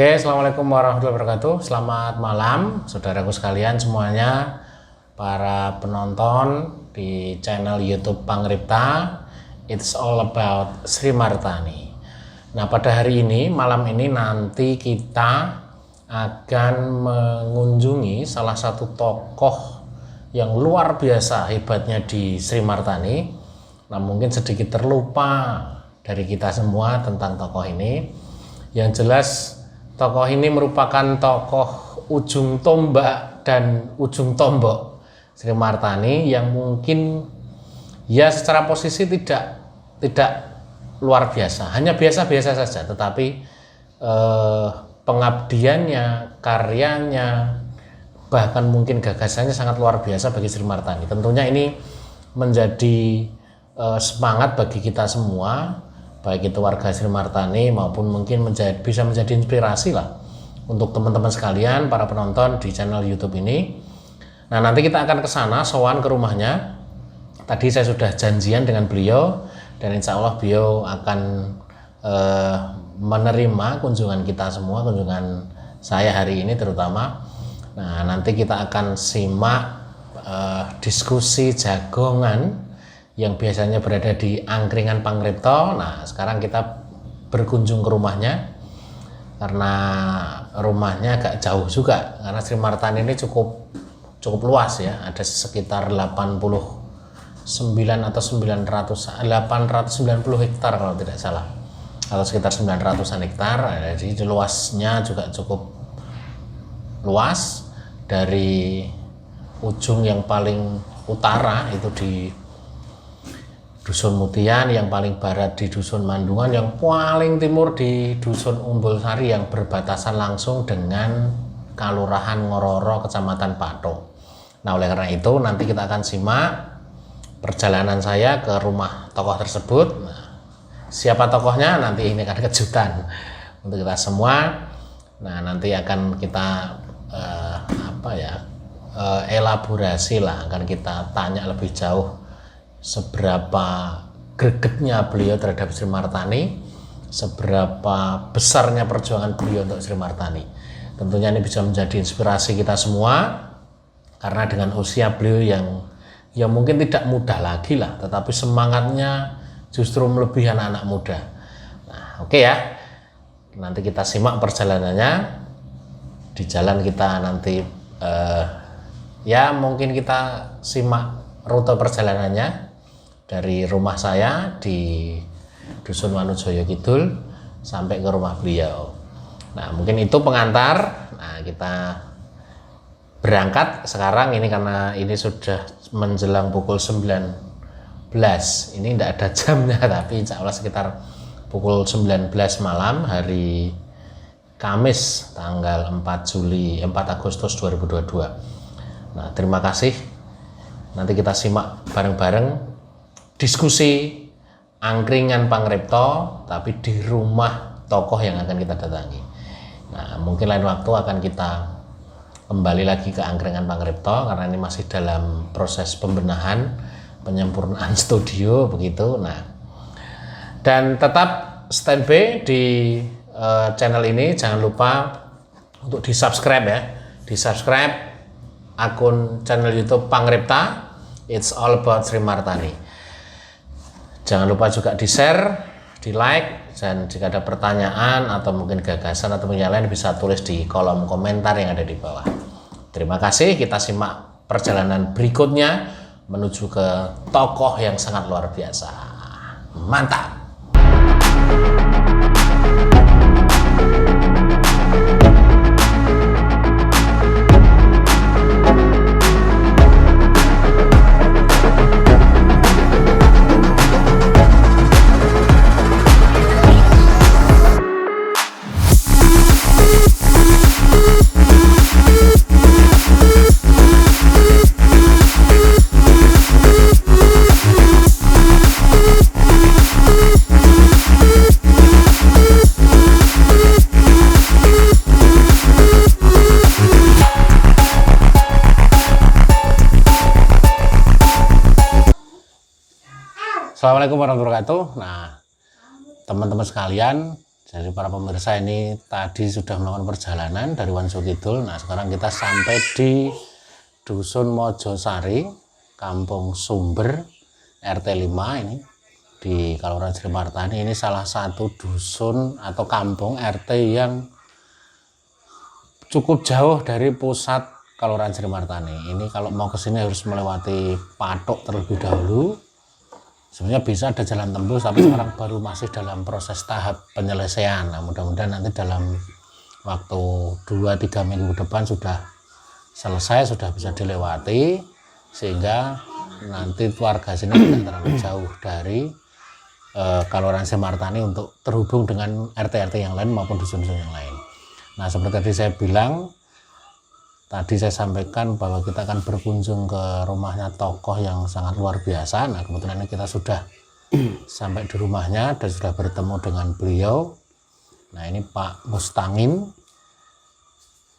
Oke, Assalamualaikum warahmatullahi wabarakatuh. Selamat malam, saudaraku sekalian semuanya, para penonton di channel YouTube Pangripta. It's all about Sri Martani. Nah, pada hari ini, malam ini nanti kita akan mengunjungi salah satu tokoh yang luar biasa hebatnya di Sri Martani. Nah, mungkin sedikit terlupa dari kita semua tentang tokoh ini. Yang jelas tokoh ini merupakan tokoh ujung tombak dan ujung tombak Sri Martani yang mungkin ya secara posisi tidak luar biasa, hanya biasa-biasa saja, tetapi pengabdiannya, karyanya, bahkan mungkin gagasannya sangat luar biasa bagi Sri Martani. Tentunya ini menjadi semangat bagi kita semua, baik itu warga Sri Martani maupun mungkin bisa menjadi inspirasi lah untuk teman-teman sekalian, para penonton di channel YouTube ini. Nah, nanti kita akan ke sana, sowan ke rumahnya. Tadi saya sudah janjian dengan beliau dan insya Allah beliau akan menerima kunjungan kita semua, kunjungan saya hari ini terutama. Nah, nanti kita akan simak diskusi jagongan yang biasanya berada di Angkringan Pangripta. Nah, sekarang kita berkunjung ke rumahnya karena rumahnya agak jauh juga, karena Sri Martani ini cukup luas ya, ada sekitar 89 atau 890 hektar kalau tidak salah, atau sekitar 900-an hektar. Jadi luasnya juga cukup luas, dari ujung yang paling utara itu di Dusun Mutian, yang paling barat di Dusun Mandungan, yang paling timur di Dusun Umbul Sari yang berbatasan langsung dengan Kalurahan Ngororo, Kecamatan Pato. Nah, oleh karena itu nanti kita akan simak perjalanan saya ke rumah tokoh tersebut. Nah, siapa tokohnya nanti ini akan kejutan untuk kita semua. Nah, nanti akan kita elaborasi lah, akan kita tanya lebih jauh seberapa gregetnya beliau terhadap Sri Martani, seberapa besarnya perjuangan beliau untuk Sri Martani. Tentunya ini bisa menjadi inspirasi kita semua, karena dengan usia beliau yang mungkin tidak muda lagi lah, tetapi semangatnya justru melebihi anak-anak muda. Nah, oke ya, nanti kita simak perjalanannya. Di jalan kita nanti ya mungkin kita simak rute perjalanannya dari rumah saya di Dusun Wanujoyo Kidul sampai ke rumah beliau. Nah, mungkin itu pengantar. Nah, kita berangkat sekarang ini karena ini sudah menjelang pukul 19. Ini tidak ada jamnya, tapi insya Allah sekitar pukul 19 malam hari Kamis tanggal 4 Agustus 2022. Nah, terima kasih. Nanti kita simak bareng-bareng diskusi Angkringan Pangripta, tapi di rumah tokoh yang akan kita datangi. Nah, mungkin lain waktu akan kita kembali lagi ke Angkringan Pangripta karena ini masih dalam proses pembenahan, penyempurnaan studio begitu. Nah, dan tetap standby di channel ini, jangan lupa untuk di-subscribe ya. Di-subscribe akun channel YouTube Pangripta, It's All About Sri Martani. Jangan lupa juga di-share, di-like, dan jika ada pertanyaan atau mungkin gagasan atau yang lain bisa tulis di kolom komentar yang ada di bawah. Terima kasih, kita simak perjalanan berikutnya menuju ke tokoh yang sangat luar biasa. Mantap! Assalamualaikum warahmatullahi wabarakatuh. Nah, teman-teman sekalian, Jadi para pemirsa, ini tadi sudah melakukan perjalanan dari Wansu Kidul. Nah sekarang kita sampai di Dusun Mojosari, Kampung Sumber, RT 5 ini di Kelurahan Srimartani. Ini salah satu dusun atau kampung RT yang cukup jauh dari pusat Kelurahan Srimartani. Ini kalau mau ke sini harus melewati Patok terlebih dahulu. Sebenarnya bisa ada jalan tembus, tapi sekarang baru masih dalam proses tahap penyelesaian. Nah, mudah-mudahan nanti dalam waktu 2-3 minggu depan sudah selesai, sudah bisa dilewati, sehingga nanti warga sini tidak terlalu jauh dari Kelurahan Srimartani untuk terhubung dengan RT-RT yang lain maupun dusun-dusun yang lain. Nah, seperti tadi saya bilang, tadi saya sampaikan bahwa kita akan berkunjung ke rumahnya tokoh yang sangat luar biasa. Nah, kebetulan kita sudah sampai di rumahnya dan sudah bertemu dengan beliau. Nah, ini Pak Mustangin,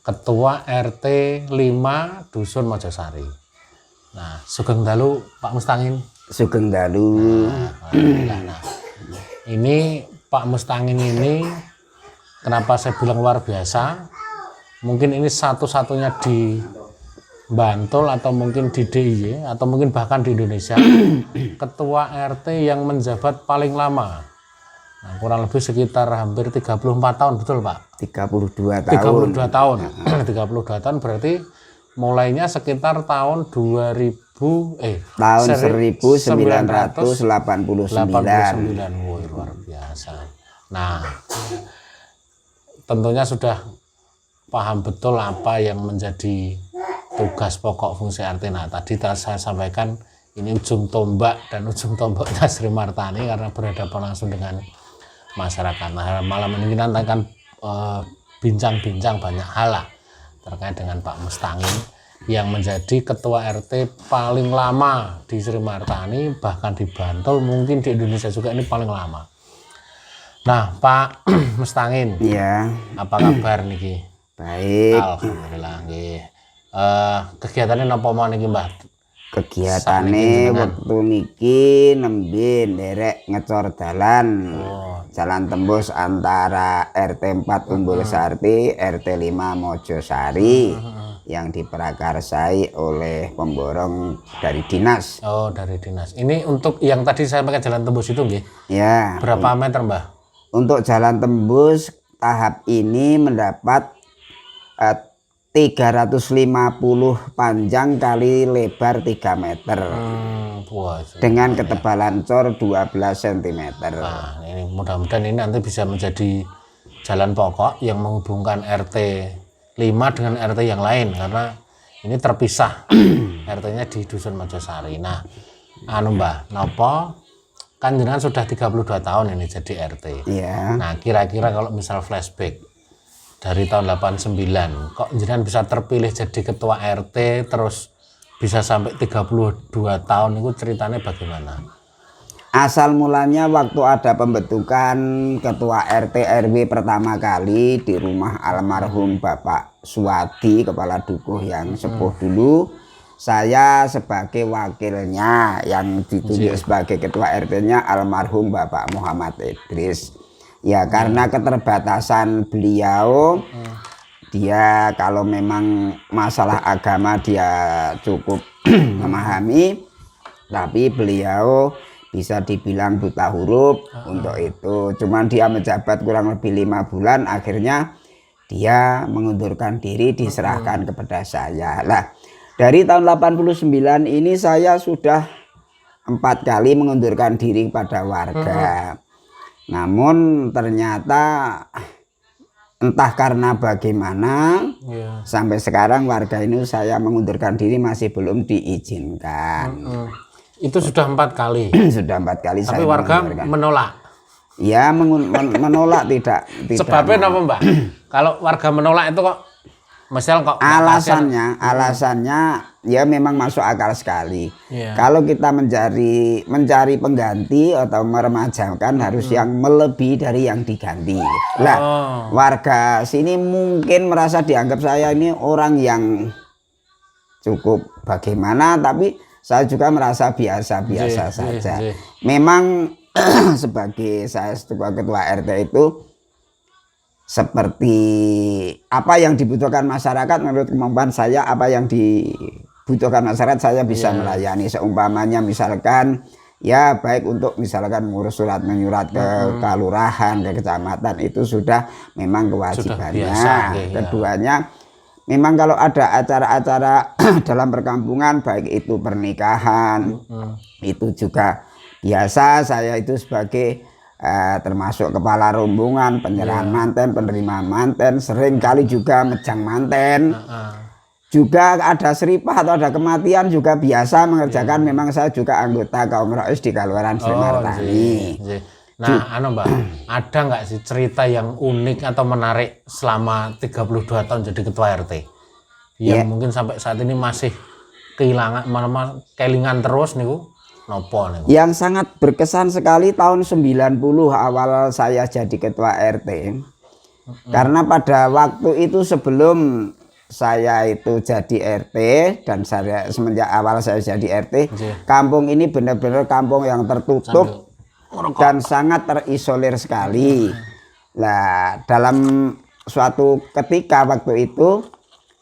Ketua RT 5 Dusun Mojosari. Nah, Sugeng Dalu Pak Mustangin. Sugeng Dalu. Nah, ini Pak Mustangin ini kenapa saya bilang luar biasa? Mungkin ini satu-satunya di Bantul atau mungkin di DIY atau mungkin bahkan di Indonesia ketua RT yang menjabat paling lama. Nah, kurang lebih sekitar hampir 34 tahun, betul Pak? 32 tahun. 32 tahun. 32 tahun berarti mulainya sekitar tahun 1989. Woi, luar biasa. Nah, tentunya sudah paham betul apa yang menjadi tugas pokok fungsi RT. Nah, tadi saya sampaikan ini ujung tombak dan ujung tombaknya Srimartani karena berhadapan langsung dengan masyarakat. Nah, malam ini kita akan bincang-bincang banyak hal lah terkait dengan Pak Mustangin yang menjadi ketua RT paling lama di Srimartani, bahkan di Bantul, mungkin di Indonesia juga ini paling lama. Nah, Pak Mustangin, ya, apa kabar niki? Baik. Alhamdulillah nggih. Kegiatannya napa mau niki, Mbah? Kegiatane waktu niki nembe nderek ngecor dalan. Jalan tembus antara RT 4 Umbul Sarti, RT 5 Mojosari yang diprakarsai oleh pemborong dari dinas. Oh, dari dinas. Ini untuk yang tadi saya pakai jalan tembus itu nggih? Ya. Berapa meter, Mbah? Untuk jalan tembus tahap ini mendapat 350 panjang kali lebar 3 meter. Dengan ketebalan cor 12 cm. Nah, ini mudah-mudahan ini nanti bisa menjadi jalan pokok yang menghubungkan RT 5 dengan RT yang lain, karena ini terpisah RT-nya di Dusun Mojosari. Nah, Mbah, napa kan jenengan sudah 32 tahun ini jadi RT. Iya. Nah, kira-kira kalau misal flashback dari tahun 89, kok jenengan bisa terpilih jadi ketua RT terus bisa sampai 32 tahun, itu ceritanya bagaimana? Asal mulanya waktu ada pembentukan ketua RT RW pertama kali di rumah almarhum Bapak Suwadi, kepala dukuh yang sepuh dulu, saya sebagai wakilnya yang ditunjuk sebagai ketua RT-nya almarhum Bapak Muhammad Idris. Ya karena keterbatasan beliau, dia kalau memang masalah agama dia cukup memahami, tapi beliau bisa dibilang buta huruf untuk itu. Cuman dia menjabat kurang lebih 5 bulan, akhirnya dia mengundurkan diri, diserahkan kepada saya. Lah, dari tahun 89 ini saya sudah 4 kali mengundurkan diri pada warga. Namun ternyata entah karena bagaimana sampai sekarang warga ini saya mengundurkan diri masih belum diizinkan. Itu sudah 4 kali. Sudah 4 kali. Tapi warga menolak. Ya menolak tidak. Sebabnya apa, Mbak? Kalau warga menolak itu kok misal kok alasannya ya memang masuk akal sekali. Kalau kita mencari pengganti atau meremajakan harus yang melebihi dari yang diganti. Lah, warga sini mungkin merasa dianggap saya ini orang yang cukup bagaimana, tapi saya juga merasa biasa-biasa saja. Memang sebagai saya ketua RT itu seperti apa yang dibutuhkan masyarakat menurut kemampuan saya, apa yang dibutuhkan masyarakat saya bisa melayani. Seumpamanya misalkan ya baik untuk misalkan mengurus surat menyurat ke kelurahan, ke kecamatan, itu sudah memang kewajibannya. Keduanya memang kalau ada acara-acara dalam perkampungan, baik itu pernikahan, itu juga biasa saya itu sebagai termasuk kepala rombongan, penyerahan manten, penerimaan manten, sering kali juga mejang manten. Juga ada seripah atau ada kematian juga biasa mengerjakan. Memang saya juga anggota kaum Rois di Kelurahan Sri Martani. Nah, Mbak, ada nggak sih cerita yang unik atau menarik selama 32 tahun jadi ketua RT? Yang mungkin sampai saat ini masih kelingan terus nih, nopo nih? Yang sangat berkesan sekali tahun 90 awal saya jadi ketua RT. Karena pada waktu itu sebelum saya itu jadi RT dan saya semenjak awal saya jadi RT, kampung ini benar-benar kampung yang tertutup dan sangat terisolir sekali. Nah, dalam suatu ketika waktu itu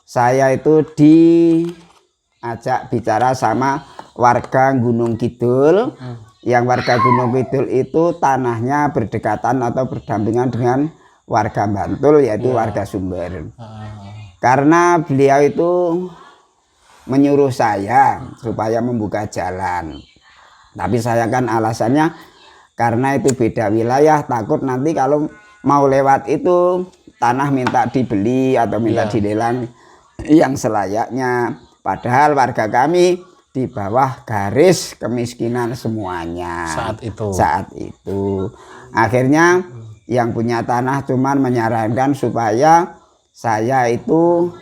saya itu diajak bicara sama warga Gunung Kidul. Yang warga Gunung Kidul itu tanahnya berdekatan atau berdampingan dengan warga Bantul, yaitu warga Sumber. Karena beliau itu menyuruh saya supaya membuka jalan. Tapi saya kan alasannya karena itu beda wilayah, takut nanti kalau mau lewat itu tanah minta dibeli atau minta dilelang yang selayaknya. Padahal warga kami di bawah garis kemiskinan semuanya saat itu. Akhirnya yang punya tanah cuman menyarankan supaya saya itu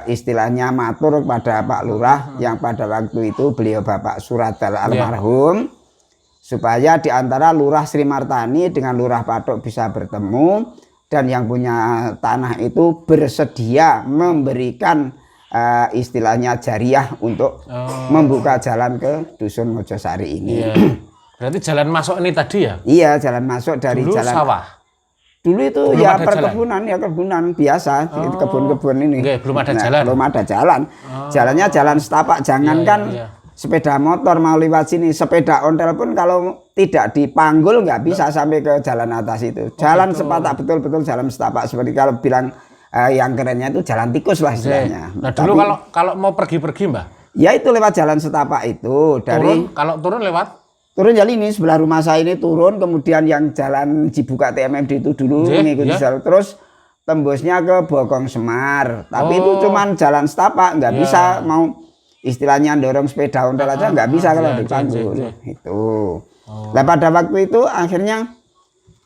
istilahnya matur kepada Pak Lurah yang pada waktu itu beliau Bapak Suratal almarhum, supaya diantara Lurah Sri Martani dengan Lurah Patok bisa bertemu, dan yang punya tanah itu bersedia memberikan istilahnya jariah untuk membuka jalan ke Dusun Mojosari ini. Berarti jalan masuk ini tadi ya? Iya, jalan masuk dari dulu jalan sawah. Dulu itu belum ya perkebunan jalan. Ya kebunan biasa, kebun-kebun ini. Belum ada jalan. Belum ada jalan. Jalannya jalan setapak, jangankan sepeda motor mau lewat sini, sepeda ontel pun kalau tidak dipanggul nggak bisa sampai ke jalan atas itu. Jalan sepatak, betul-betul jalan setapak, seperti kalau bilang yang kerennya itu jalan tikus lah istilahnya. Nah, dulu kalau mau pergi-pergi, Mbak? Ya itu lewat jalan setapak itu dari kalau turun lewat jalan ini sebelah rumah saya ini turun, kemudian yang jalan dibuka TMMD itu dulu mengikuti jalan, terus tembusnya ke Bokong Semar. Tapi itu cuman jalan setapak, nggak bisa mau istilahnya dorong sepeda ontel aja nggak bisa kalau dipanggul itu. Nah pada waktu itu akhirnya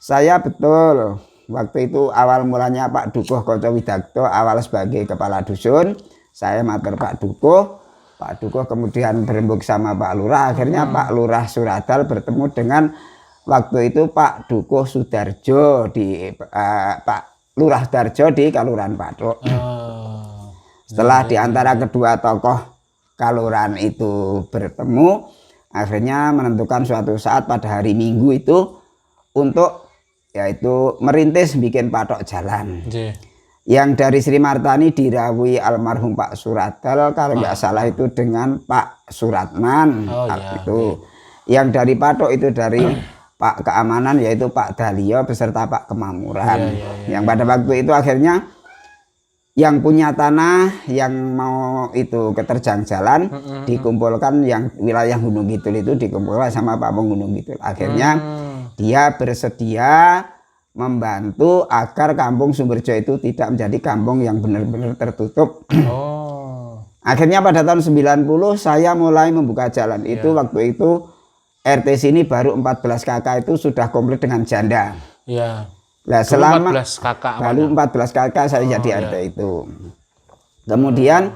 saya betul waktu itu awal mulanya Pak Dukuh Koco Widakto awal sebagai kepala dusun, saya matur Pak Dukuh. Pak Dukuh kemudian berembuk sama Pak Lurah, akhirnya Pak Lurah Suradal bertemu dengan waktu itu Pak Dukuh Sudarjo di Pak Lurah Sudarjo di Kelurahan Patok. Setelah diantara kedua tokoh kelurahan itu bertemu, akhirnya menentukan suatu saat pada hari Minggu itu untuk yaitu merintis bikin patok jalan. Yang dari Sri Martani dirawui almarhum Pak Suradal, kalau nggak salah itu dengan Pak Suratman itu. Yang dari Patok itu dari Pak Keamanan yaitu Pak Dalio beserta Pak Kemamuran. Yang pada waktu itu akhirnya yang punya tanah yang mau itu keterjang jalan dikumpulkan, yang wilayah Gunung Kidul itu dikumpulkan sama Pak Gunung Kidul. Akhirnya dia bersedia membantu agar kampung Sumberjo itu tidak menjadi kampung yang benar-benar tertutup. Akhirnya pada tahun 90 saya mulai membuka jalan itu. Waktu itu RT sini baru 14 kakak itu sudah komplit dengan janda. Nah, selama 14 kakak baru 14 kakak saya jadi RT itu. Kemudian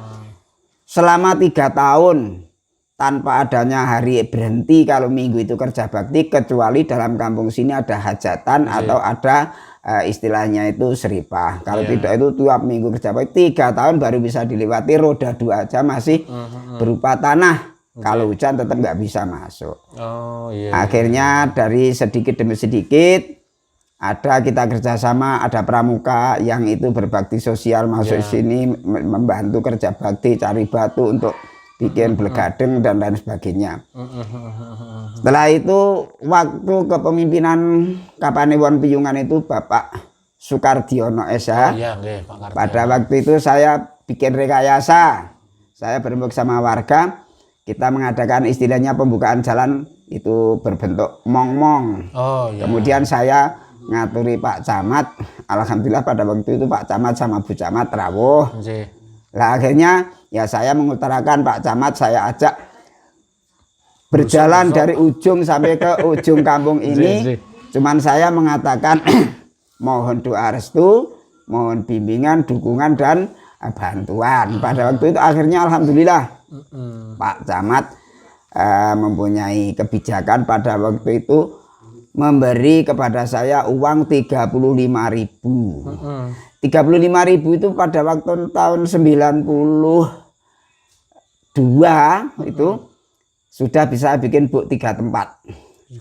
selama 3 tahun tanpa adanya hari berhenti kalau Minggu itu kerja bakti, kecuali dalam kampung sini ada hajatan atau ada istilahnya itu seripah. Kalau tidak itu tiap Minggu kerja bakti 3 tahun baru bisa dilewati, roda 2 aja masih berupa tanah. Kalau hujan tetap nggak bisa masuk. Akhirnya dari sedikit demi sedikit ada kita kerjasama, ada pramuka yang itu berbakti sosial masuk sini membantu kerja bakti, cari batu untuk bikin blegadeng dan lain sebagainya. Setelah itu waktu kepemimpinan Kapanewon Piyungan itu Bapak Sukardiono SH. Pada waktu itu saya bikin rekayasa. Saya berembuk sama warga, kita mengadakan istilahnya pembukaan jalan itu berbentuk mong-mong. Kemudian saya ngaturi Pak Camat. Alhamdulillah pada waktu itu Pak Camat sama Bu Camat rawuh. Lah akhirnya ya saya mengutarakan Pak Camat, saya ajak berjalan dari ujung sampai ke ujung kampung ini. Cuman saya mengatakan mohon doa restu, mohon bimbingan, dukungan dan bantuan. Pada waktu itu akhirnya alhamdulillah Pak Camat mempunyai kebijakan pada waktu itu memberi kepada saya uang 35.000. 35.000 itu pada waktu tahun 92 itu sudah bisa bikin bu 3 tempat.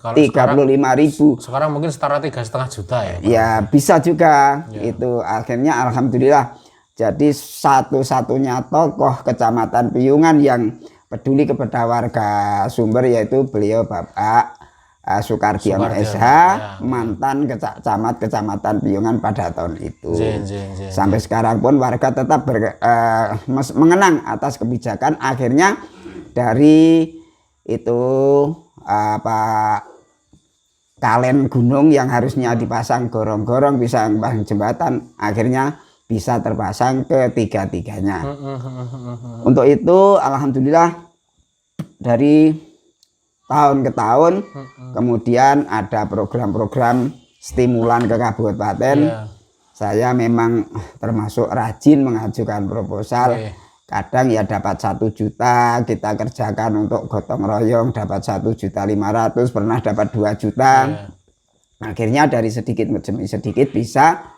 35.000. Sekarang mungkin setara 3,5 juta ya Pak? Ya bisa juga itu. Akhirnya alhamdulillah jadi satu-satunya tokoh Kecamatan Piyungan yang peduli kepada warga Sumber, yaitu beliau Bapak Sukardiono SH, mantan camat Kecamatan Piyungan pada tahun itu. Sampai sekarang pun warga tetap mengenang atas kebijakan. Akhirnya dari itu kalen gunung yang harusnya dipasang gorong-gorong bisa pasang jembatan, akhirnya bisa terpasang ketiga-tiganya. Untuk itu alhamdulillah dari tahun ke tahun kemudian ada program-program stimulan ke kabupaten. Saya memang termasuk rajin mengajukan proposal. Kadang ya dapat 1 juta, kita kerjakan untuk gotong royong dapat 1,5 juta, pernah dapat 2 juta. Akhirnya dari sedikit demi sedikit bisa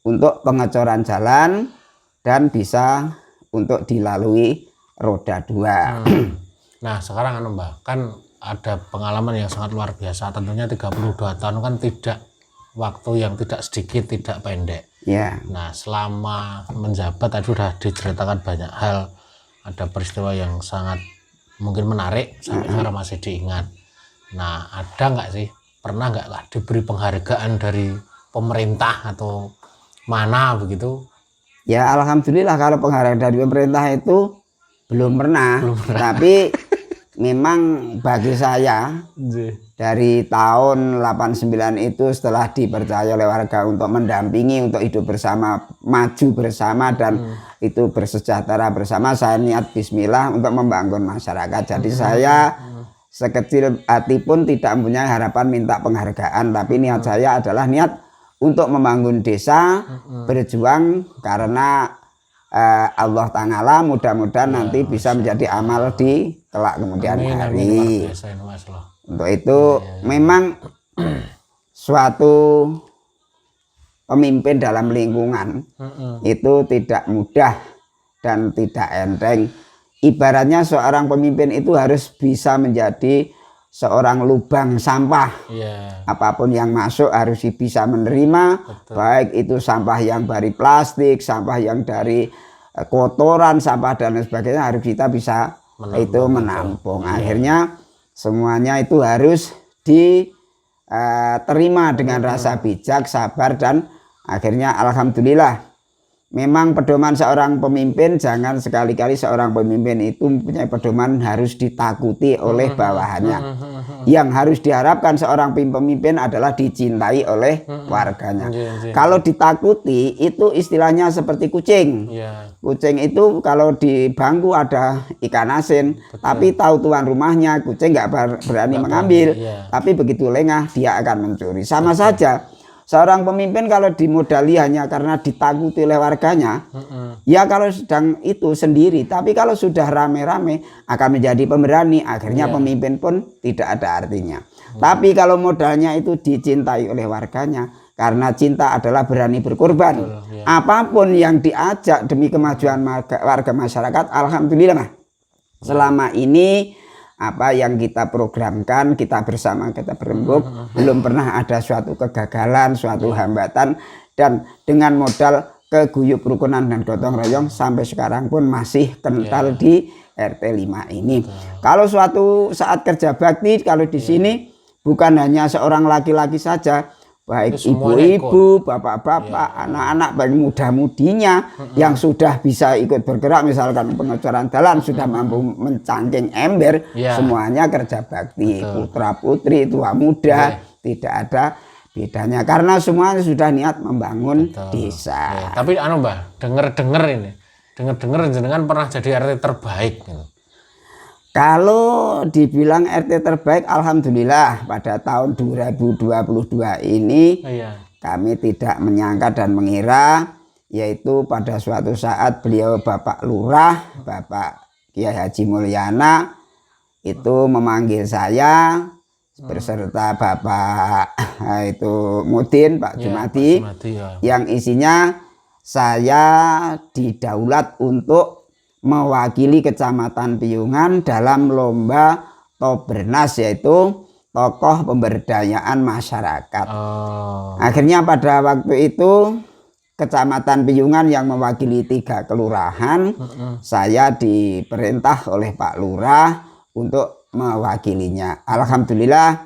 untuk pengecoran jalan dan bisa untuk dilalui roda 2. Nah sekarang Mbak, kan ada pengalaman yang sangat luar biasa. Tentunya 32 tahun kan tidak waktu yang tidak sedikit, tidak pendek. Nah selama menjabat tadi sudah diceritakan banyak hal. Ada peristiwa yang sangat mungkin menarik sampai sekarang masih diingat. Nah ada nggak sih, pernah nggak lah diberi penghargaan dari pemerintah atau mana begitu? Ya alhamdulillah kalau penghargaan dari pemerintah itu belum pernah. Tapi memang bagi saya dari tahun 89 itu setelah dipercaya oleh warga untuk mendampingi, untuk hidup bersama, maju bersama dan itu bersejahtera bersama, saya niat bismillah untuk membangun masyarakat. Jadi saya sekecil hati pun tidak mempunyai harapan minta penghargaan, tapi niat saya adalah niat untuk membangun desa, berjuang karena Allah Ta'ala, mudah-mudahan nanti bisa menjadi amal di kelak kemudian hari. Untuk itu memang suatu pemimpin dalam lingkungan itu tidak mudah dan tidak enteng. Ibaratnya seorang pemimpin itu harus bisa menjadi seorang lubang sampah. Apapun yang masuk harus bisa menerima. Baik itu sampah yang dari plastik, sampah yang dari kotoran, sampah dan lain sebagainya, harus kita bisa menampung. Akhirnya semuanya itu harus diterima dengan rasa bijak, sabar, dan akhirnya alhamdulillah memang pedoman seorang pemimpin, jangan sekali-kali seorang pemimpin itu punya pedoman harus ditakuti oleh bawahannya. Yang harus diharapkan seorang pemimpin adalah dicintai oleh warganya. Kalau ditakuti itu istilahnya seperti kucing. Kucing itu kalau di bangku ada ikan asin, tapi tahu tuan rumahnya, kucing nggak berani mengambil. Tapi begitu lengah dia akan mencuri. Sama saja. Seorang pemimpin kalau dimodali hanya karena ditakuti oleh warganya, ya kalau sedang itu sendiri. Tapi kalau sudah rame-rame akan menjadi pemberani, akhirnya pemimpin pun tidak ada artinya. Tapi kalau modalnya itu dicintai oleh warganya, karena cinta adalah berani berkorban. Apapun yang diajak demi kemajuan warga masyarakat, alhamdulillah selama ini apa yang kita programkan, kita bersama, kita berembuk, belum pernah ada suatu kegagalan, suatu hambatan, dan dengan modal keguyup rukunan dan gotong royong sampai sekarang pun masih kental di RT 5 ini. Kalau suatu saat kerja bakti, kalau di sini bukan hanya seorang laki-laki saja, baik ibu-ibu, bapak-bapak, anak-anak, baik muda-mudinya yang sudah bisa ikut bergerak, misalkan pengecoran dalan sudah mampu mencangking ember, semuanya kerja bakti. Putra-putri, tua muda, tidak ada bedanya karena semuanya sudah niat membangun desa. Tapi Mbah, denger jenengan pernah jadi RT terbaik gitu. Kalau dibilang RT terbaik, alhamdulillah pada tahun 2022 ini kami tidak menyangka dan mengira, yaitu pada suatu saat beliau Bapak Lurah, Bapak Kiai Haji Mulyana itu memanggil saya beserta Bapak itu Mudin, Pak Jumadi, yang isinya saya didaulat untuk mewakili Kecamatan Piungan dalam lomba Tobernas, yaitu tokoh pemberdayaan masyarakat. Akhirnya pada waktu itu Kecamatan Piungan yang mewakili 3 kelurahan, saya diperintah oleh Pak Lurah untuk mewakilinya. Alhamdulillah,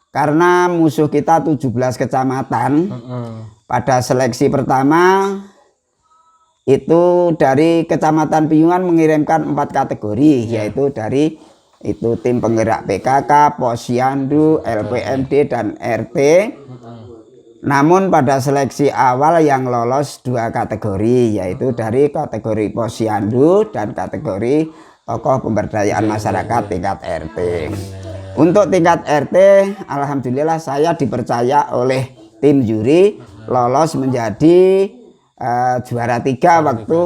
karena musuh kita 17 kecamatan, pada seleksi pertama itu dari Kecamatan Piungan mengirimkan 4 kategori, yaitu dari itu tim penggerak PKK, Posyandu, LPMD dan RT. Namun pada seleksi awal yang lolos 2 kategori, yaitu dari kategori Posyandu dan kategori tokoh pemberdayaan masyarakat tingkat RT. Untuk tingkat RT, alhamdulillah saya dipercaya oleh tim juri lolos menjadi juara 3 waktu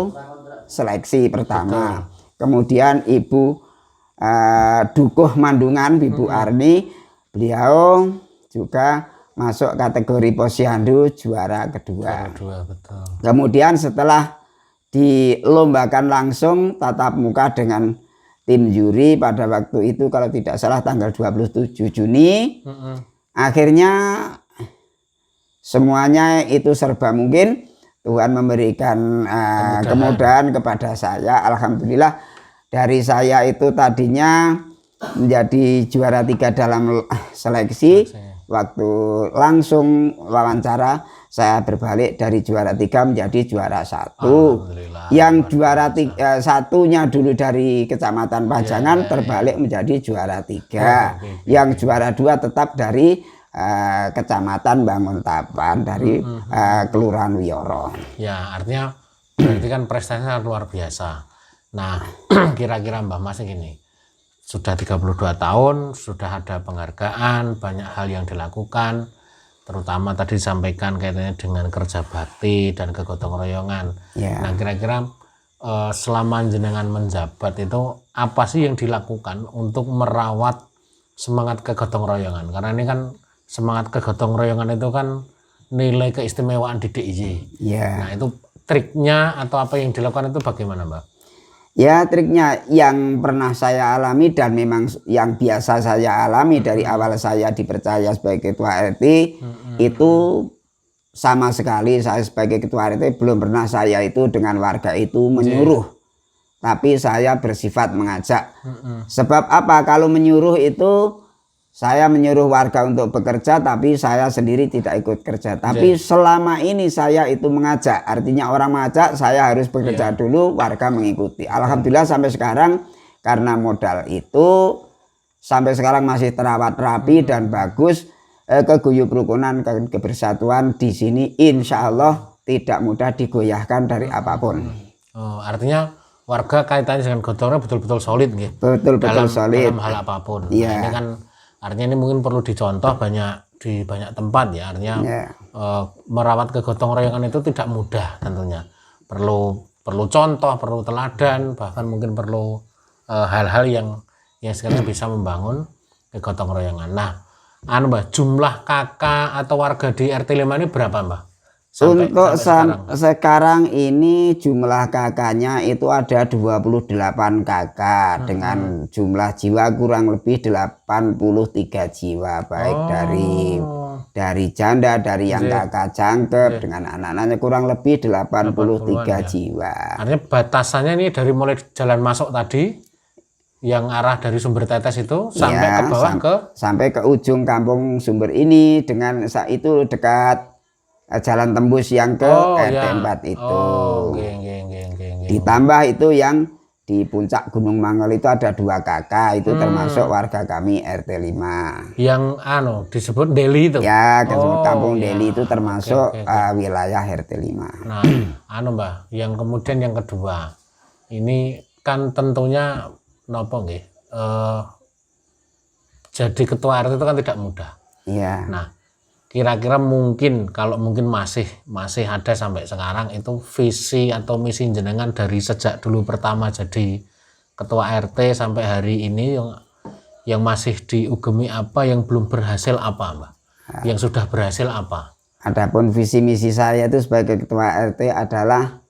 seleksi pertama. Kemudian Ibu Dukuh Mandungan, Ibu Arni, beliau juga masuk kategori Posyandu juara kedua. Kemudian setelah dilombakan langsung tatap muka dengan tim juri pada waktu itu, kalau tidak salah tanggal 27 Juni, akhirnya semuanya itu serba mungkin. Tuhan memberikan kemudahan kepada saya. Alhamdulillah, dari saya itu tadinya menjadi juara 3 dalam seleksi. Waktu langsung wawancara, saya berbalik dari juara 3 menjadi juara 1. Yang juara 1-nya dulu dari Kecamatan Pajangan terbalik menjadi juara 3. Yang juara 2 tetap dari Kecamatan Banguntapan, dari Kelurahan Wiyoro. Ya, artinya berarti kan prestasinya luar biasa. Nah, kira-kira Mbah Mas gini, sudah 32 tahun, sudah ada penghargaan, banyak hal yang dilakukan, terutama tadi disampaikan kaitannya dengan kerja bakti dan kegotong royongan. Nah, kira-kira selama jenengan menjabat itu apa sih yang dilakukan untuk merawat semangat kegotong royongan? Karena ini kan semangat kegotong royongan itu kan nilai keistimewaan di DIY. Nah, itu triknya atau apa yang dilakukan itu bagaimana, Mbak? Ya, triknya yang pernah saya alami dan memang yang biasa saya alami dari awal saya dipercaya sebagai ketua RT, itu sama sekali saya sebagai ketua RT belum pernah saya itu dengan warga itu menyuruh. Tapi saya bersifat mengajak. Sebab apa? Kalau menyuruh itu saya menyuruh warga untuk bekerja, tapi saya sendiri tidak ikut kerja. Tapi selama ini saya itu mengajak. Artinya orang mengajak, saya harus bekerja dulu, warga mengikuti. Alhamdulillah sampai sekarang karena modal itu sampai sekarang masih terawat rapi dan bagus. Keguyup rukunan, kebersatuan di sini insya Allah tidak mudah digoyahkan dari apapun. Artinya warga kaitannya dengan gotongnya betul-betul solid, gitu. Betul-betul solid dalam hal apapun. Nah, ini kan artinya ini mungkin perlu dicontoh di banyak tempat ya. Artinya merawat kegotong royongan itu tidak mudah tentunya. Perlu contoh, perlu teladan, bahkan mungkin perlu hal-hal yang sekiranya bisa membangun kegotong royongan. Nah, Mbak, jumlah kakak atau warga di RT 5 ini berapa, Mbak? Untuk sekarang? sekarang ini jumlah kakaknya itu ada 28 kakak dengan jumlah jiwa kurang lebih 83 jiwa, baik dari janda, dari yang kakak jangkep dengan anak-anaknya kurang lebih 83 jiwa. Artinya batasannya ini dari mulai jalan masuk tadi yang arah dari Sumber Tetes itu sampai ke bawah sampai ke ujung kampung Sumber ini, dengan saat itu dekat jalan tembus yang ke RT 4 itu. Ditambah itu yang di puncak Gunung Mangel itu ada 2 kakak, itu termasuk warga kami RT 5. Yang disebut Deli itu. Ya, kampung Deli itu termasuk wilayah RT 5. Nah, Mbah, yang kemudian yang kedua. Ini kan tentunya nopo nggih? Jadi ketua RT itu kan tidak mudah. Iya. Nah, kira-kira mungkin kalau mungkin masih ada sampai sekarang itu visi atau misi jenengan dari sejak dulu pertama jadi ketua RT sampai hari ini yang masih diugemi apa, yang belum berhasil apa, Mbak? Yang sudah berhasil apa? Adapun visi misi saya itu sebagai ketua RT adalah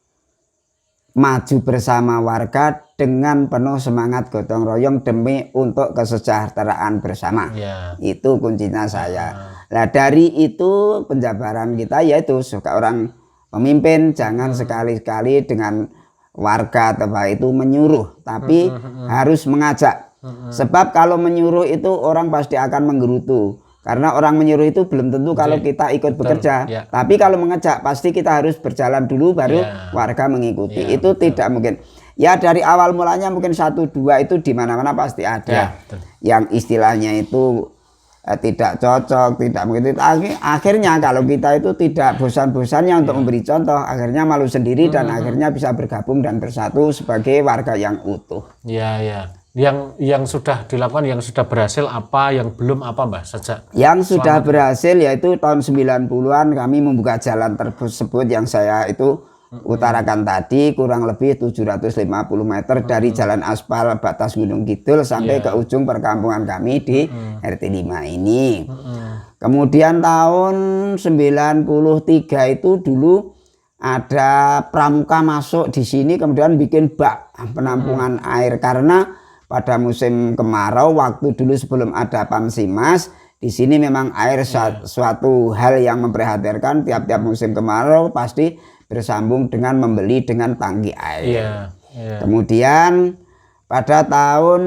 maju bersama warga dengan penuh semangat gotong royong demi untuk kesejahteraan bersama. Itu kuncinya saya. Nah, dari itu penjabaran kita yaitu orang pemimpin jangan sekali-kali dengan warga atau itu menyuruh, tapi harus mengajak. Sebab kalau menyuruh itu orang pasti akan menggerutu. Karena orang menyuruh itu belum tentu kalau kita ikut bekerja. Tapi kalau mengajak pasti kita harus berjalan dulu baru warga mengikuti. Itu tidak mungkin. Ya dari awal mulanya mungkin 1-2 itu di mana-mana pasti ada. Yang istilahnya itu tidak cocok, tidak begitu. Akhirnya kalau kita itu tidak bosan-bosannya untuk memberi contoh, akhirnya malu sendiri dan akhirnya bisa bergabung dan bersatu sebagai warga yang utuh. Iya. Yang sudah dilakukan, yang sudah berhasil apa, yang belum apa, Mbah? Yang sudah berhasil yaitu tahun 90-an kami membuka jalan tersebut yang saya itu utarakan tadi, kurang lebih 750 meter dari jalan aspal batas Gunung Kidul sampai ke ujung perkampungan kami di RT 5 ini. Kemudian tahun 93 itu dulu ada pramuka masuk di sini, kemudian bikin bak penampungan air karena pada musim kemarau waktu dulu sebelum ada Pamsimas di sini memang air suatu hal yang memprihatinkan. Tiap-tiap musim kemarau pasti bersambung dengan membeli dengan tangki air. Kemudian pada tahun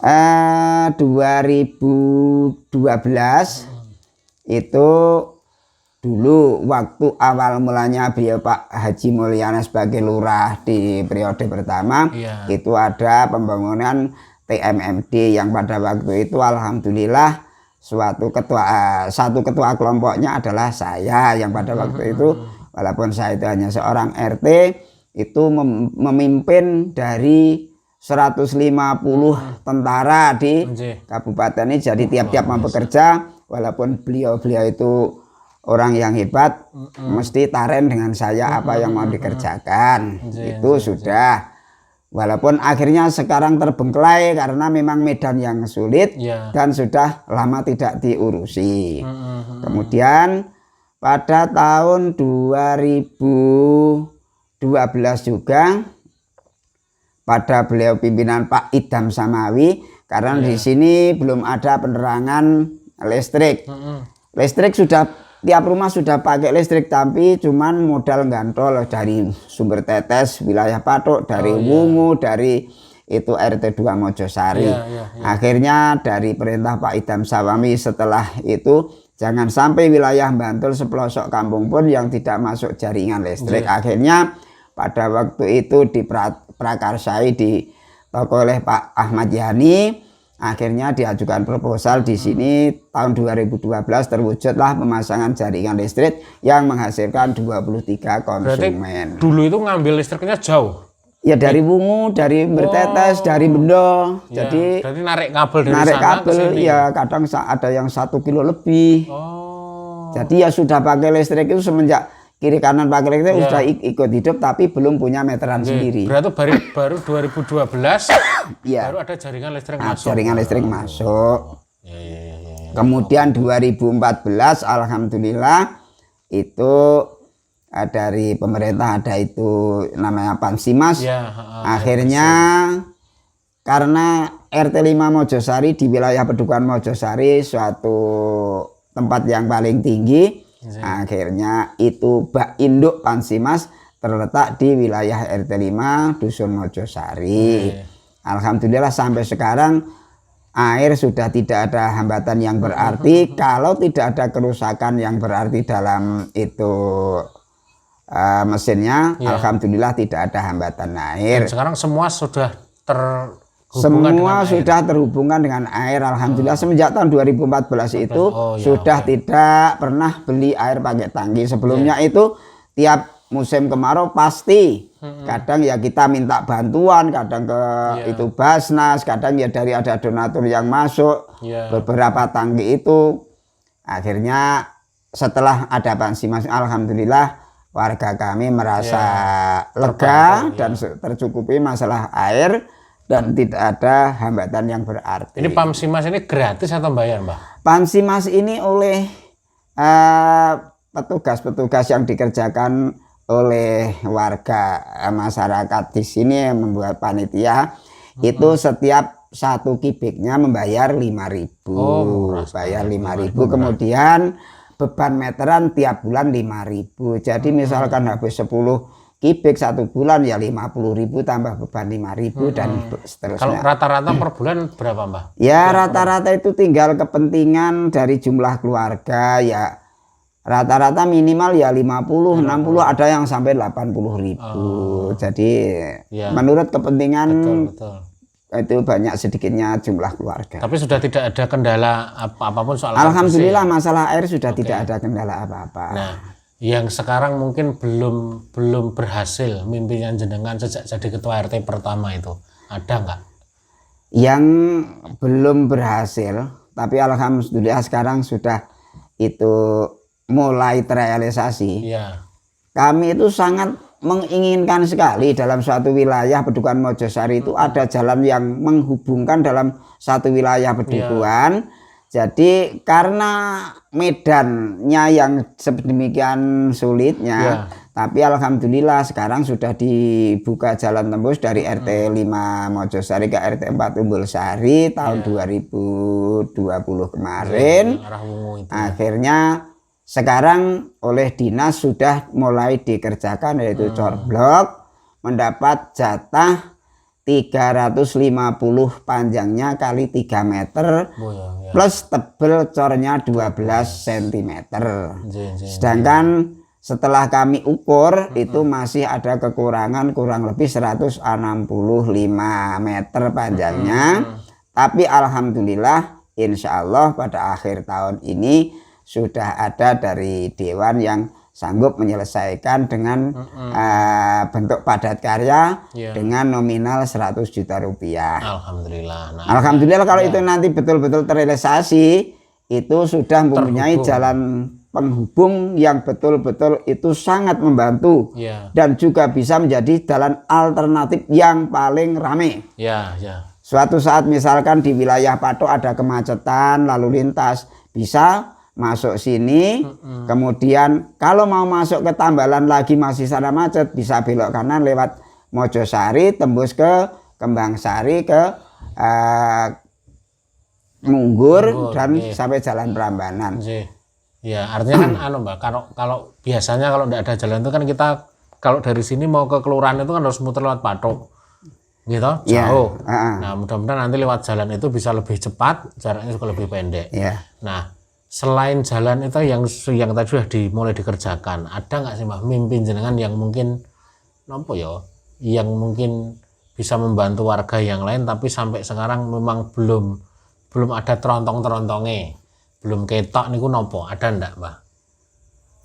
2012 itu dulu waktu awal mulanya beliau Pak Haji Mulyana sebagai lurah di periode pertama itu ada pembangunan TMMD yang pada waktu itu alhamdulillah satu ketua kelompoknya adalah saya yang pada waktu itu walaupun saya itu hanya seorang RT itu memimpin dari 150 tentara di kabupaten ini. Jadi tiap-tiap mau bekerja walaupun beliau itu orang yang hebat mesti taren dengan saya apa yang mau dikerjakan. Itu sudah. Walaupun akhirnya sekarang terbengkelai karena memang medan yang sulit dan sudah lama tidak diurusi. Kemudian pada tahun 2012 juga pada beliau pimpinan Pak Idham Samawi karena di sini belum ada penerangan listrik. Listrik sudah tiap rumah sudah pakai listrik tapi cuman modal gantol dari Sumber Tetes, wilayah Patok, dari Wungu, dari itu RT 2 Mojosari. Akhirnya dari perintah Pak Idham Samawi setelah itu jangan sampai wilayah Bantul sepelosok kampung pun yang tidak masuk jaringan listrik. Akhirnya pada waktu itu diprakarsai di toko oleh Pak Ahmad Yani. Akhirnya diajukan proposal di sini tahun 2012 terwujudlah pemasangan jaringan listrik yang menghasilkan 23 konsumen. Berarti dulu itu ngambil listriknya jauh? Ya dari Wungu, dari Bertetes, dari Bendo. Jadi narik kabel dari narik sana kabel ke sini. Ya kadang ada yang 1 kilo lebih. Jadi ya sudah pakai listrik itu semenjak kiri kanan pakai listrik sudah ikut hidup tapi belum punya meteran sendiri. Berarti baru 2012 baru ada jaringan listrik masuk. Jaringan listrik masuk. Kemudian 2014 alhamdulillah itu dari pemerintah ada itu namanya Pansimas. Ya, Akhirnya karena RT 5 Mojosari di wilayah Pedukuhan Mojosari suatu tempat yang paling tinggi, akhirnya itu bak induk Pansimas terletak di wilayah RT 5 Dusun Mojosari. Alhamdulillah sampai sekarang air sudah tidak ada hambatan yang berarti. Kalau tidak ada kerusakan yang berarti dalam itu mesinnya, alhamdulillah tidak ada hambatan air. Dan sekarang semua sudah sudah terhubungan dengan air. Alhamdulillah semenjak tahun 2014 itu sudah tidak pernah beli air pakai tangki. Sebelumnya itu tiap musim kemarau pasti kadang ya kita minta bantuan, kadang ke itu Basnas, kadang ya dari ada donatur yang masuk beberapa tangki itu. Akhirnya setelah ada Pansimas, alhamdulillah warga kami merasa lega dan tercukupi masalah air dan tidak ada hambatan yang berarti. Ini Pansimas ini gratis atau bayar, Mbak? Pansimas ini oleh petugas-petugas yang dikerjakan oleh warga masyarakat di sini yang membuat panitia itu setiap 1 kubiknya membayar 5.000, bayar 5.000. Kemudian beban meteran tiap bulan 5.000. Jadi misalkan habis 10 kubik 1 bulan ya 50.000 tambah beban 5.000 dan seterusnya. Kalau rata-rata per bulan berapa, Mbak? Ya rata-rata itu tinggal kepentingan dari jumlah keluarga ya. Rata-rata minimal ya 50, 60, ada yang sampai 80.000. Jadi menurut kepentingan betul. Itu banyak sedikitnya jumlah keluarga. Tapi sudah tidak ada kendala apapun soal alhamdulillah air masalah air sudah tidak ada kendala apa-apa. Nah, yang sekarang mungkin belum berhasil mimpinya jenengan sejak jadi ketua RT pertama itu ada nggak? Yang belum berhasil, tapi alhamdulillah sekarang sudah itu mulai terrealisasi. Kami itu sangat menginginkan sekali dalam suatu wilayah Pedukuhan Mojosari itu ada jalan yang menghubungkan dalam satu wilayah Pedukuhan. Jadi karena medannya yang sedemikian sulitnya, tapi alhamdulillah sekarang sudah dibuka jalan tembus dari RT 5 Mojosari ke RT 4 Umbulsari tahun 2020 kemarin. Akhirnya sekarang oleh dinas sudah mulai dikerjakan yaitu corblok, mendapat jatah 350 panjangnya kali 3 meter plus tebel cornya 12 cm. Sedangkan setelah kami ukur itu masih ada kekurangan kurang lebih 165 meter panjangnya. Tapi alhamdulillah insya Allah pada akhir tahun ini sudah ada dari Dewan yang sanggup menyelesaikan dengan bentuk padat karya dengan nominal 100 juta rupiah. Alhamdulillah. Alhamdulillah kalau itu nanti betul-betul terrealisasi, itu sudah mempunyai jalan penghubung yang betul-betul itu sangat membantu dan juga bisa menjadi jalan alternatif yang paling ramai. Suatu saat misalkan di wilayah Patok ada kemacetan lalu lintas, bisa masuk sini, kemudian kalau mau masuk ke Tambalan lagi masih sana macet, bisa belok kanan lewat Mojosari, tembus ke Kembangsari, ke Munggur dan sampai Jalan Prambanan. Ya artinya kan Mbak, kalau biasanya kalau tidak ada jalan itu kan kita kalau dari sini mau ke kelurahan itu kan harus muter lewat Patok, gitu, jauh. Nah mudah-mudahan nanti lewat jalan itu bisa lebih cepat, jaraknya juga lebih pendek. Nah selain jalan itu yang tadi sudah mulai dikerjakan, ada nggak sih Mbak mimpi jenengan yang mungkin yang mungkin bisa membantu warga yang lain tapi sampai sekarang memang belum ada terontong-terontongnya, belum ketok niku nopo, ada ndak Mbak?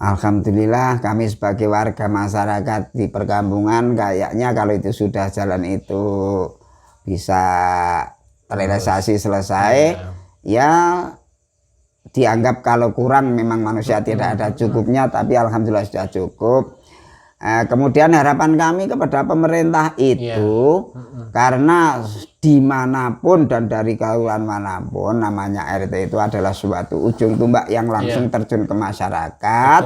Alhamdulillah kami sebagai warga masyarakat di perkampungan kayaknya kalau itu sudah jalan itu bisa terrealisasi selesai ya dianggap kalau kurang memang manusia tidak ada cukupnya, tapi alhamdulillah sudah cukup. Kemudian harapan kami kepada pemerintah itu karena dimanapun dan dari kelurahan manapun namanya RT itu adalah suatu ujung tombak yang langsung terjun ke masyarakat.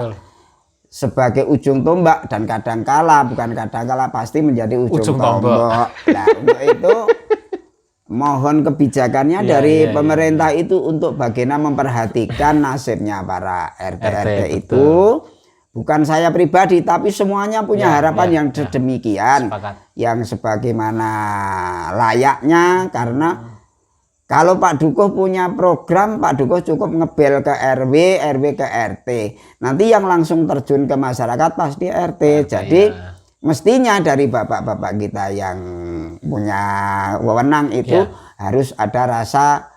sebagai ujung tombak, dan kadangkala pasti menjadi ujung tombak. Nah, untuk itu mohon kebijakannya dari pemerintah itu untuk bagaimana memperhatikan nasibnya para RT itu. Bukan saya pribadi, tapi semuanya punya harapan yang sedemikian, yang sebagaimana layaknya. Karena kalau Pak Dukuh punya program, Pak Dukuh cukup ngebel ke RW, RW ke RT. Nanti yang langsung terjun ke masyarakat pasti RT. Jadi mestinya dari bapak-bapak kita yang punya wewenang itu harus ada rasa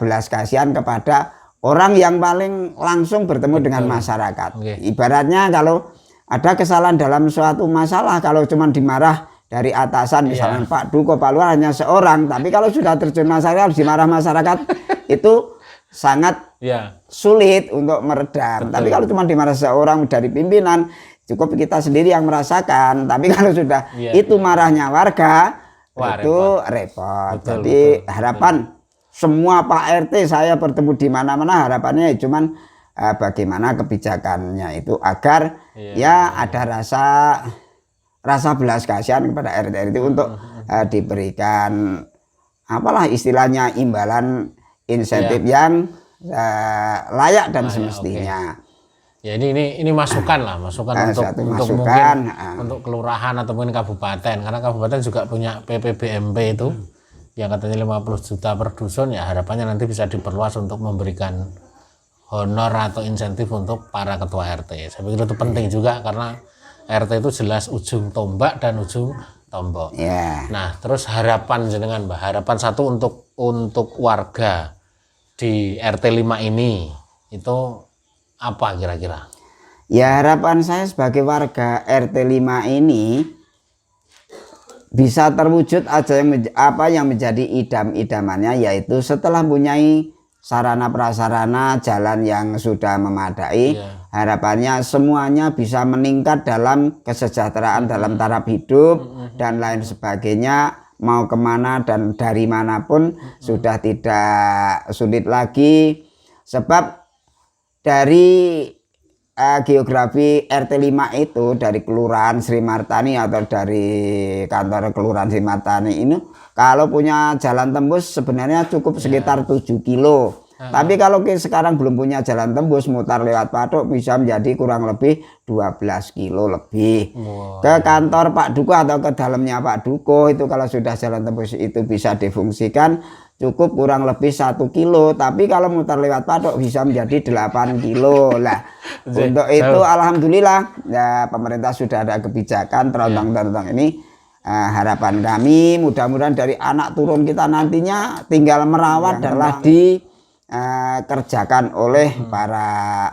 belas kasihan kepada orang yang paling langsung bertemu dengan masyarakat. Ibaratnya kalau ada kesalahan dalam suatu masalah, kalau cuma dimarah dari atasan, misalnya Pak Dukuh, Pak Lurah hanya seorang, tapi kalau sudah terjun masyarakat, harus dimarah masyarakat, itu sangat sulit untuk meredam. Tapi kalau cuma dimarah seorang dari pimpinan, cukup kita sendiri yang merasakan. Tapi kalau sudah itu marahnya warga, itu repot. Jadi harapan semua Pak RT saya bertemu di mana-mana, harapannya cuman bagaimana kebijakannya itu agar ada rasa belas kasihan kepada RT itu untuk diberikan apalah istilahnya imbalan insentif yang layak dan semestinya. Ya ini masukan lah, masukan untuk mungkin untuk kelurahan ataupun kabupaten, karena kabupaten juga punya PPBMP itu yang katanya 50 juta per dusun. Ya harapannya nanti bisa diperluas untuk memberikan honor atau insentif untuk para ketua RT. Saya pikir itu penting juga, karena RT itu jelas ujung tombak dan ujung tombak. Nah, terus harapan jenengan, Mbah, harapan satu untuk warga di RT 5 ini itu apa kira-kira? Ya, harapan saya sebagai warga RT 5 ini bisa terwujud aja apa yang menjadi idam-idamannya, yaitu setelah mempunyai sarana prasarana jalan yang sudah memadai, harapannya semuanya bisa meningkat dalam kesejahteraan dalam taraf hidup dan lain sebagainya, mau kemana dan dari manapun sudah tidak sulit lagi. Sebab dari geografi RT 5 itu, dari Kelurahan Sri Martani atau dari kantor Kelurahan Sri Martani ini, kalau punya jalan tembus sebenarnya cukup sekitar 7 kilo. Tapi kalau sekarang belum punya jalan tembus, mutar lewat Patok bisa menjadi kurang lebih 12 kilo lebih. Ke kantor Pak Dukuh atau ke dalamnya Pak Dukuh itu kalau sudah jalan tembus itu bisa difungsikan, cukup kurang lebih 1 kilo. Tapi kalau mutar lewat Patok bisa menjadi 8 kilo lah. Untuk itu alhamdulillah ya, pemerintah sudah ada kebijakan terontong-terontong ini. Harapan kami mudah-mudahan dari anak turun kita nantinya tinggal merawat dan dikerjakan oleh para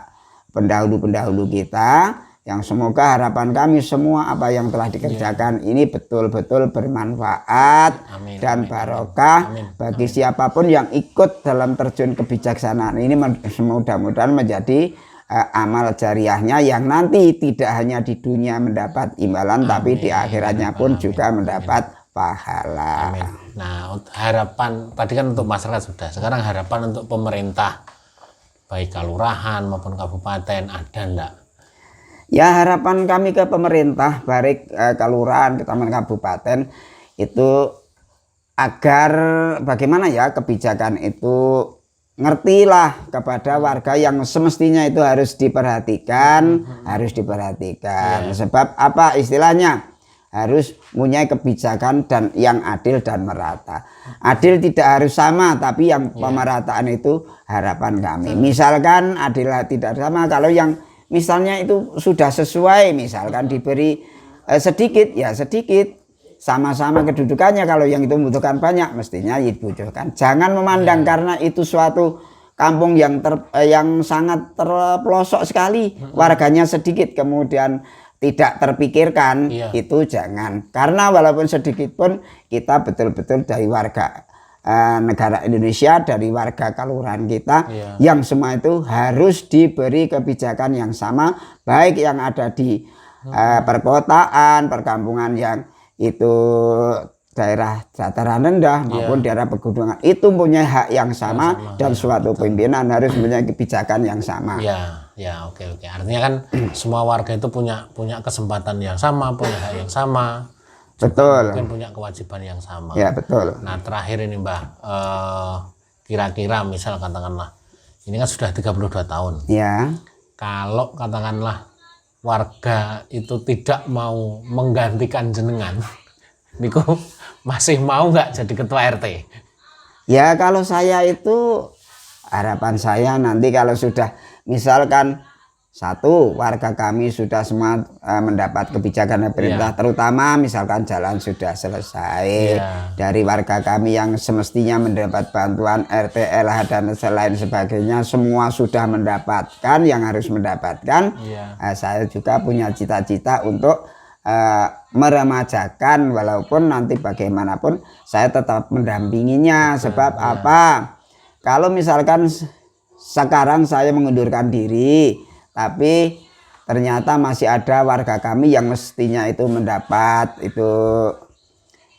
pendahulu-pendahulu kita, yang semoga harapan kami semua apa yang telah dikerjakan ini betul-betul bermanfaat dan barokah bagi siapapun yang ikut dalam terjun kebijaksanaan ini. Mudah-mudahan menjadi amal jariahnya yang nanti tidak hanya di dunia mendapat imbalan, tapi di akhiratnya pun juga mendapat pahala. Nah, harapan tadi kan untuk masyarakat sudah, sekarang harapan untuk pemerintah baik kelurahan maupun kabupaten ada enggak? Ya, harapan kami ke pemerintah baik kelurahan, kabupaten itu agar bagaimana ya kebijakan itu ngertilah kepada warga yang semestinya itu harus diperhatikan, Sebab apa istilahnya? Harus punya kebijakan dan yang adil dan merata. Adil tidak harus sama, tapi yang pemerataan itu harapan kami. Misalkan adil tidak sama, kalau yang misalnya itu sudah sesuai, misalkan diberi sedikit ya sedikit, sama-sama kedudukannya. Kalau yang itu membutuhkan banyak, mestinya dibutuhkan. Jangan memandang karena itu suatu kampung yang sangat terpelosok sekali, warganya sedikit, kemudian tidak terpikirkan, itu jangan. Karena walaupun sedikit pun kita betul-betul dari warga negara Indonesia, dari warga kelurahan kita, yang semua itu harus diberi kebijakan yang sama, baik yang ada di perkotaan, perkampungan yang itu daerah dataran rendah maupun daerah pegunungan, itu punya hak yang sama dan suatu pimpinan harus punya kebijakan yang sama. Ya, oke. Artinya kan semua warga itu punya kesempatan yang sama, punya hak yang sama. Betul. Mungkin punya kewajiban yang sama. Ya, betul. Nah, terakhir ini Mbah, kira-kira misal katakanlah ini kan sudah 32 tahun. Ya. Kalau katakanlah warga itu tidak mau menggantikan jenengan, niku masih mau nggak jadi ketua RT? Ya, kalau saya itu harapan saya nanti kalau sudah misalkan satu warga kami sudah semua mendapat kebijakan dari pemerintah, terutama misalkan jalan sudah selesai, dari warga kami yang semestinya mendapat bantuan RT, LH dan lain sebagainya semua sudah mendapatkan yang harus mendapatkan. Saya juga punya cita-cita untuk meremajakan, walaupun nanti bagaimanapun saya tetap mendampinginya. Sebab apa? Kalau misalkan sekarang saya mengundurkan diri, tapi ternyata masih ada warga kami yang mestinya itu mendapat itu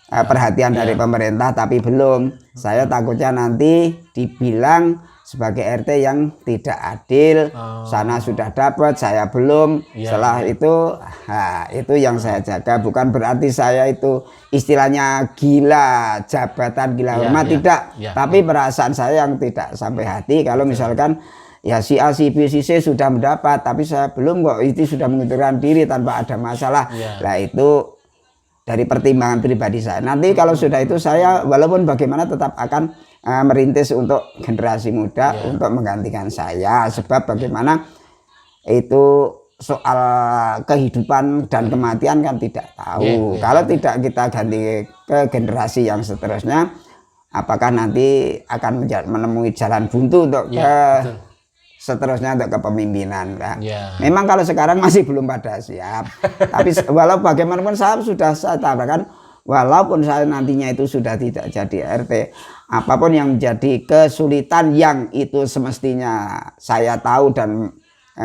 perhatian dari pemerintah tapi belum. Saya takutnya nanti dibilang sebagai RT yang tidak adil. Sana sudah dapat, saya belum. Setelah itu yang saya jaga. Bukan berarti saya itu istilahnya gila jabatan, gila hormat, tidak. Tapi perasaan saya yang tidak sampai hati kalau misalkan ya si A, si B, si C sudah mendapat tapi saya belum kok, itu sudah mengundurkan diri tanpa ada masalah. Nah, itu dari pertimbangan pribadi saya. Nanti kalau sudah itu saya walaupun bagaimana tetap akan merintis untuk generasi muda untuk menggantikan saya. Sebab bagaimana itu soal kehidupan dan kematian kan tidak tahu. Kalau tidak kita ganti ke generasi yang seterusnya, apakah nanti akan menemui jalan buntu untuk seterusnya untuk kepemimpinan. Memang kalau sekarang masih belum pada siap. Tapi walau bagaimanapun saya sudah katakan, walaupun saya nantinya itu sudah tidak jadi RT, apapun yang menjadi kesulitan yang itu semestinya saya tahu dan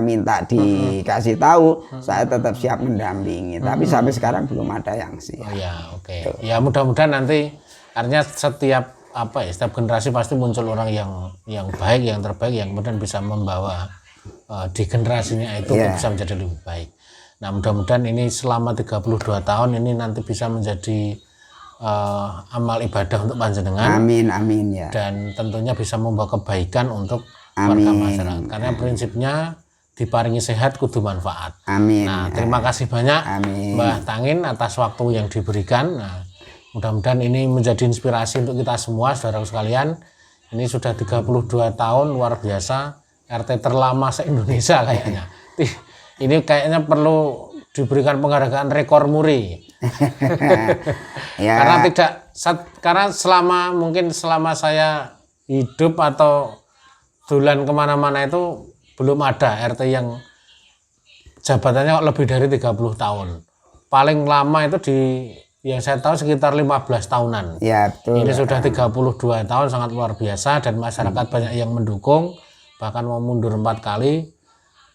minta dikasih tahu, saya tetap siap mendampingi. Tapi sampai sekarang belum ada yang siap. Ya mudah-mudahan nanti artinya setiap generasi pasti muncul orang yang baik, yang terbaik, yang kemudian bisa membawa di generasinya itu bisa menjadi lebih baik. Nah, mudah-mudahan ini selama 32 tahun ini nanti bisa menjadi amal ibadah untuk panjenengan. Amin, amin ya. Dan tentunya bisa membawa kebaikan untuk warga masyarakat. Karena prinsipnya diparingi sehat kudu manfaat. Amin. Nah, terima kasih banyak Mbah Tangin atas waktu yang diberikan. Nah, mudah-mudahan ini menjadi inspirasi untuk kita semua, saudara sekalian. Ini sudah 32 tahun, luar biasa. RT terlama se-Indonesia kayaknya. Ini kayaknya perlu diberikan penghargaan rekor muri. Karena selama saya hidup atau dolan kemana-mana itu belum ada RT yang jabatannya lebih dari 30 tahun. Paling lama itu yang saya tahu sekitar 15 tahunan. Ya, betul. Ini sudah 32 tahun, sangat luar biasa, dan masyarakat banyak yang mendukung, bahkan mau mundur 4 kali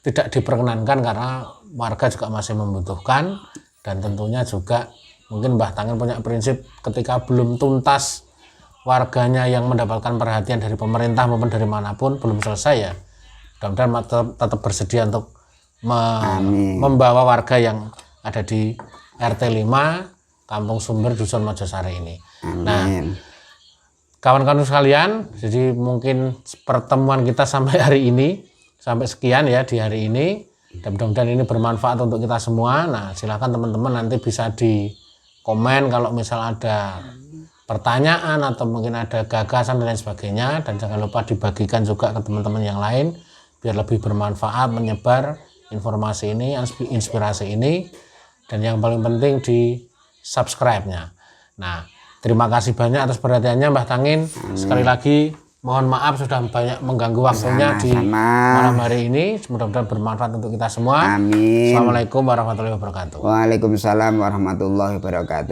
tidak diperkenankan karena warga juga masih membutuhkan. Dan tentunya juga mungkin Mbah Tangin punya prinsip ketika belum tuntas warganya yang mendapatkan perhatian dari pemerintah maupun dari manapun belum selesai, ya mudah-mudahan tetap bersedia untuk membawa warga yang ada di RT 5 Kampung Sumber Dusun Mojosari ini. Amin. Nah, kawan-kawan sekalian, jadi mungkin pertemuan kita sampai hari ini, sampai sekian ya di hari ini, dan mudah-mudahan ini bermanfaat untuk kita semua. Nah, silakan teman-teman nanti bisa di komen kalau misal ada pertanyaan atau mungkin ada gagasan dan lain sebagainya, dan jangan lupa dibagikan juga ke teman-teman yang lain biar lebih bermanfaat, menyebar informasi ini, inspirasi ini, dan yang paling penting di subscribe-nya. Nah, terima kasih banyak atas perhatiannya Mbah Tangin. Sekali lagi mohon maaf sudah banyak mengganggu waktunya di malam hari ini. Mudah-mudahan bermanfaat untuk kita semua. Amin. Assalamualaikum warahmatullahi wabarakatuh. Waalaikumsalam warahmatullahi wabarakatuh.